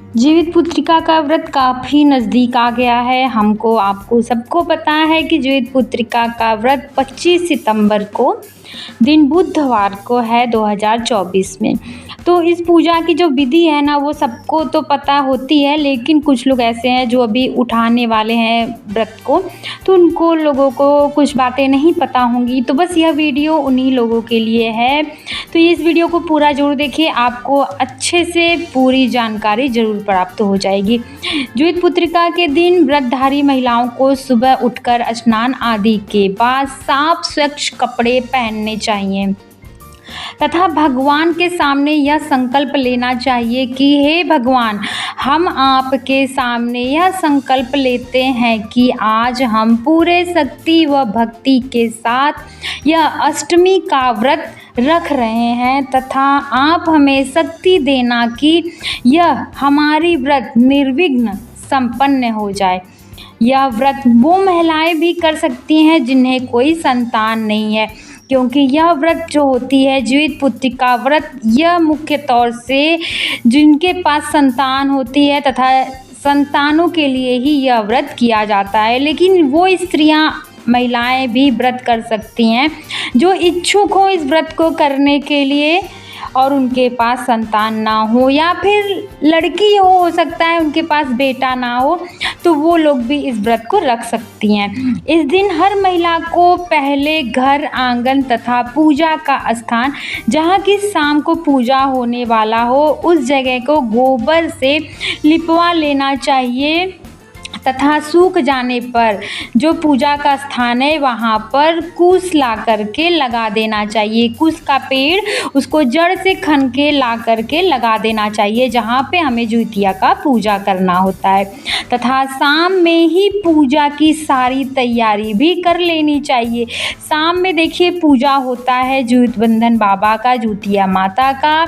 जीवित पुत्रिका का व्रत काफ़ी नज़दीक आ गया है। हमको आपको सबको पता है कि जीवित पुत्रिका का व्रत 25 सितंबर को दिन बुधवार को है 2024 में। तो इस पूजा की जो विधि है ना, वो सबको तो पता होती है, लेकिन कुछ लोग ऐसे हैं जो अभी उठाने वाले हैं व्रत को, तो उनको लोगों को कुछ बातें नहीं पता होंगी। तो बस यह वीडियो उन्हीं लोगों के लिए है। तो इस वीडियो को पूरा ज़रूर देखिए, आपको अच्छे से पूरी जानकारी ज़रूर प्राप्त हो जाएगी। जीवित पुत्रिका के दिन व्रतधारी महिलाओं को सुबह उठकर स्नान आदि के बाद साफ स्वच्छ कपड़े पहनने चाहिए तथा भगवान के सामने यह संकल्प लेना चाहिए कि हे भगवान, हम आपके सामने यह संकल्प लेते हैं कि आज हम पूरे शक्ति व भक्ति के साथ यह अष्टमी का व्रत रख रहे हैं तथा आप हमें शक्ति देना कि यह हमारी व्रत निर्विघ्न संपन्न हो जाए। यह व्रत वो महिलाएं भी कर सकती हैं जिन्हें कोई संतान नहीं है, क्योंकि यह व्रत जो होती है जीवित पुत्रिका व्रत, यह मुख्य तौर से जिनके पास संतान होती है तथा संतानों के लिए ही यह व्रत किया जाता है। लेकिन वो स्त्रियां महिलाएं भी व्रत कर सकती हैं जो इच्छुक हो इस व्रत को करने के लिए और उनके पास संतान ना हो, या फिर लड़की हो सकता है उनके पास बेटा ना हो, तो वो लोग भी इस व्रत को रख सकती हैं। इस दिन हर महिला को पहले घर, आंगन तथा पूजा का स्थान जहाँ की शाम को पूजा होने वाला हो, उस जगह को गोबर से लिपवा लेना चाहिए तथा सूख जाने पर जो पूजा का स्थान है वहाँ पर कुश ला करके लगा देना चाहिए। कुश का पेड़, उसको जड़ से खन के ला करके लगा देना चाहिए जहाँ पे हमें ज्योतिया का पूजा करना होता है तथा शाम में ही पूजा की सारी तैयारी भी कर लेनी चाहिए। शाम में देखिए पूजा होता है जीवित बंधन बाबा का, ज्योतिया माता का,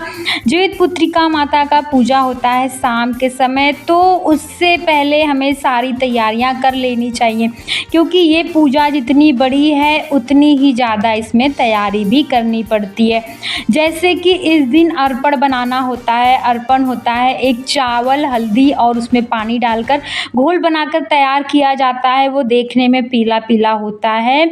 जीवित पुत्रिका माता का पूजा होता है शाम के समय। तो उससे पहले हमें सारी तैयारियां कर लेनी चाहिए, क्योंकि ये पूजा जितनी बड़ी है उतनी ही ज़्यादा इसमें तैयारी भी करनी पड़ती है। जैसे कि इस दिन अर्पण बनाना होता है। अर्पण होता है एक चावल, हल्दी और उसमें पानी डालकर घोल बनाकर तैयार किया जाता है। वो देखने में पीला पीला होता है।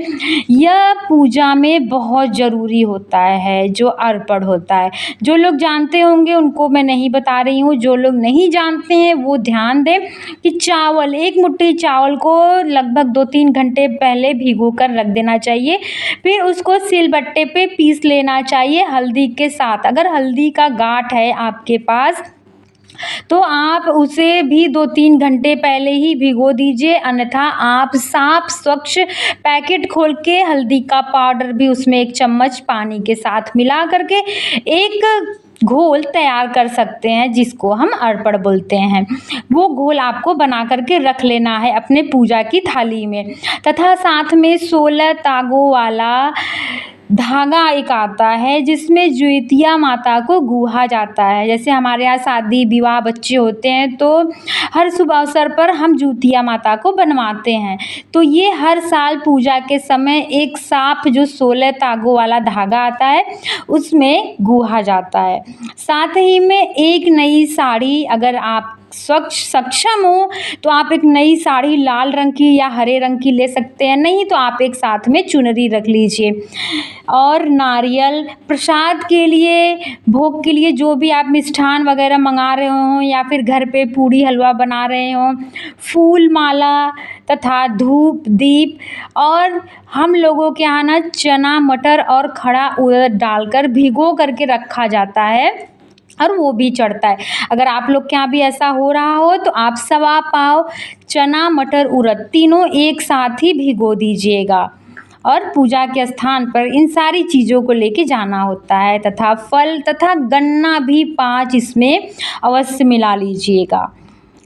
यह पूजा में बहुत ज़रूरी होता है जो अर्पण होता है। जो लोग जानते होंगे उनको मैं नहीं बता रही हूँ, जो लोग नहीं जानते हैं वो ध्यान दें कि चावल, एक मुट्ठी चावल को लगभग 2-3 घंटे पहले भिगो कर रख देना चाहिए। फिर उसको सिलबट्टे पे पीस लेना चाहिए हल्दी के साथ। अगर हल्दी का गांठ है आपके पास तो आप उसे भी 2-3 घंटे पहले ही भिगो दीजिए, अन्यथा आप साफ स्वच्छ पैकेट खोल के हल्दी का पाउडर भी उसमें 1 चम्मच पानी के साथ मिला करके एक घोल तैयार कर सकते हैं जिसको हम अर्पण बोलते हैं। वो घोल आपको बना करके रख लेना है अपने पूजा की थाली में तथा साथ में 16 तागों वाला धागा एक आता है जिसमें ज्योतिया माता को गुहा जाता है। जैसे हमारे यहाँ शादी विवाह बच्चे होते हैं तो हर शुभ अवसर पर हम ज्योतिया माता को बनवाते हैं। तो ये हर साल पूजा के समय एक साफ जो 16 तागों वाला धागा आता है उसमें गुहा जाता है। साथ ही में एक नई साड़ी, अगर आप सक्षम हो तो आप एक नई साड़ी लाल रंग की या हरे रंग की ले सकते हैं, नहीं तो आप एक साथ में चुनरी रख लीजिए। और नारियल प्रसाद के लिए, भोग के लिए जो भी आप मिष्ठान वगैरह मंगा रहे हो या फिर घर पे पूड़ी हलवा बना रहे हो, फूल माला तथा धूप दीप, और हम लोगों के यहाँ ना चना, मटर और खड़ा उड़द डालकर भिगो करके रखा जाता है और वो भी चढ़ता है। अगर आप लोग के यहाँ भी ऐसा हो रहा हो तो आप 1.25 पाव चना, मटर, उड़द तीनों एक साथ ही भिगो दीजिएगा और पूजा के स्थान पर इन सारी चीज़ों को लेके जाना होता है तथा फल तथा गन्ना भी 5 इसमें अवश्य मिला लीजिएगा।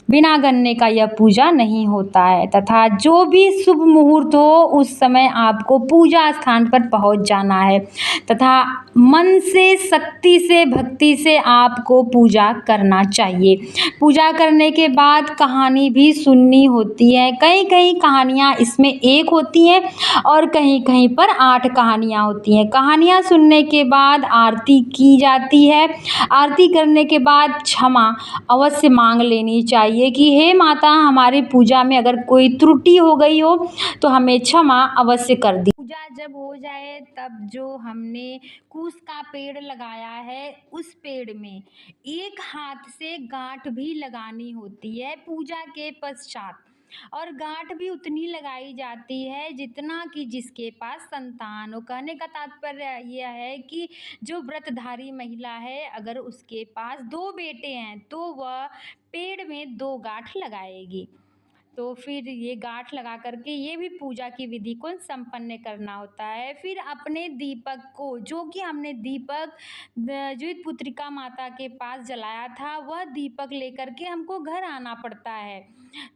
बिना गन्ने का यह पूजा नहीं होता है तथा जो भी शुभ मुहूर्त हो उस समय आपको पूजा स्थान पर पहुंच जाना है तथा मन से, शक्ति से, भक्ति से आपको पूजा करना चाहिए। पूजा करने के बाद कहानी भी सुननी होती है। कहीं कहीं कहानियाँ इसमें एक होती हैं और कहीं कहीं पर 8 कहानियाँ होती हैं। कहानियाँ सुनने के बाद आरती की जाती है। आरती करने के बाद क्षमा अवश्य मांग लेनी चाहिए कि हे माता, हमारी पूजा में अगर कोई त्रुटि हो गई हो तो हमें क्षमा अवश्य कर दी। पूजा जब हो जाए तब जो हमने कूश का पेड़ लगाया है उस पेड़ में एक हाथ से गांठ भी लगानी होती है पूजा के पश्चात, और गांठ भी उतनी लगाई जाती है जितना कि जिसके पास संतान हो। कहने का तात्पर्य यह है कि जो व्रतधारी महिला है अगर उसके पास 2 बेटे हैं तो वह पेड़ में 2 गांठ लगाएगी। तो फिर ये गांठ लगा करके ये भी पूजा की विधि को संपन्न करना होता है। फिर अपने दीपक को, जो कि हमने दीपक जीवित पुत्रिका माता के पास जलाया था, वह दीपक लेकर के हमको घर आना पड़ता है।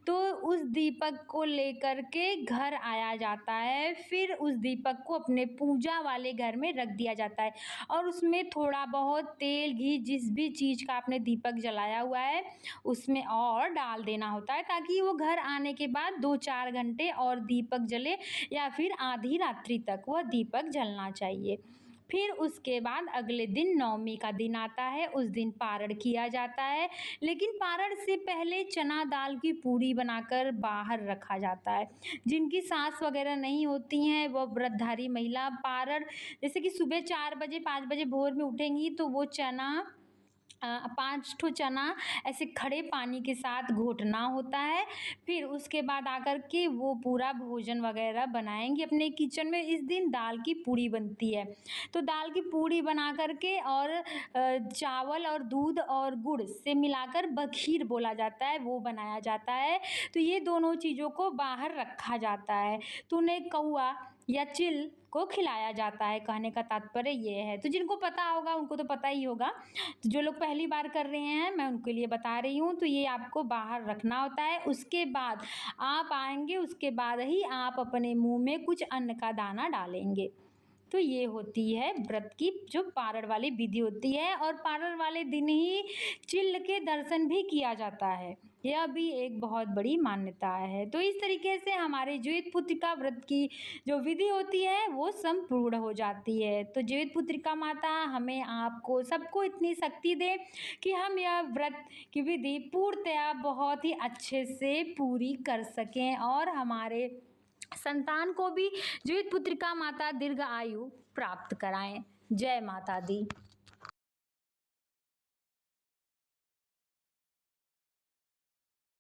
तो उस दीपक को लेकर के घर आया जाता है। फिर उस दीपक को अपने पूजा वाले घर में रख दिया जाता है और उसमें थोड़ा बहुत तेल, घी, जिस भी चीज़ का आपने दीपक जलाया हुआ है उसमें और डाल देना होता है ताकि वो घर आने के बाद 2-4 घंटे और दीपक जले या फिर आधी रात्रि तक वह दीपक जलना चाहिए। फिर उसके बाद अगले दिन नवमी का दिन आता है, उस दिन पारण किया जाता है। लेकिन पारण से पहले चना दाल की पूड़ी बनाकर बाहर रखा जाता है। जिनकी सास वगैरह नहीं होती हैं वह व्रतधारी महिला पारण, जैसे कि सुबह 4 बजे 5 बजे भोर में उठेंगी तो वो चना 5 ठो चना ऐसे खड़े पानी के साथ घोटना होता है। फिर उसके बाद आकर के वो पूरा भोजन वगैरह बनाएंगी अपने किचन में। इस दिन दाल की पूड़ी बनती है, तो दाल की पूड़ी बना करके और चावल और दूध और गुड़ से मिलाकर बखीर बोला जाता है, वो बनाया जाता है। तो ये दोनों चीज़ों को बाहर रखा जाता है। तो उन्हें कौआ या चिल को खिलाया जाता है। कहने का तात्पर्य ये है। तो जिनको पता होगा उनको तो पता ही होगा, तो जो लोग पहली बार कर रहे हैं मैं उनके लिए बता रही हूँ। तो ये आपको बाहर रखना होता है। उसके बाद आप आएंगे, उसके बाद ही आप अपने मुंह में कुछ अन्न का दाना डालेंगे। तो ये होती है व्रत की जो पारण वाली विधि होती है, और पारण वाले दिन ही चिल्ल के दर्शन भी किया जाता है। यह भी एक बहुत बड़ी मान्यता है। तो इस तरीके से हमारे जीवित पुत्रिका व्रत की जो विधि होती है वो संपूर्ण हो जाती है। तो जीवित पुत्रिका माता हमें, आपको, सबको इतनी शक्ति दे कि हम यह व्रत की विधि पूर्णतया बहुत ही अच्छे से पूरी कर सकें और हमारे संतान को भी जीवित पुत्रिका माता दीर्घ आयु प्राप्त कराएं। जय माता दी।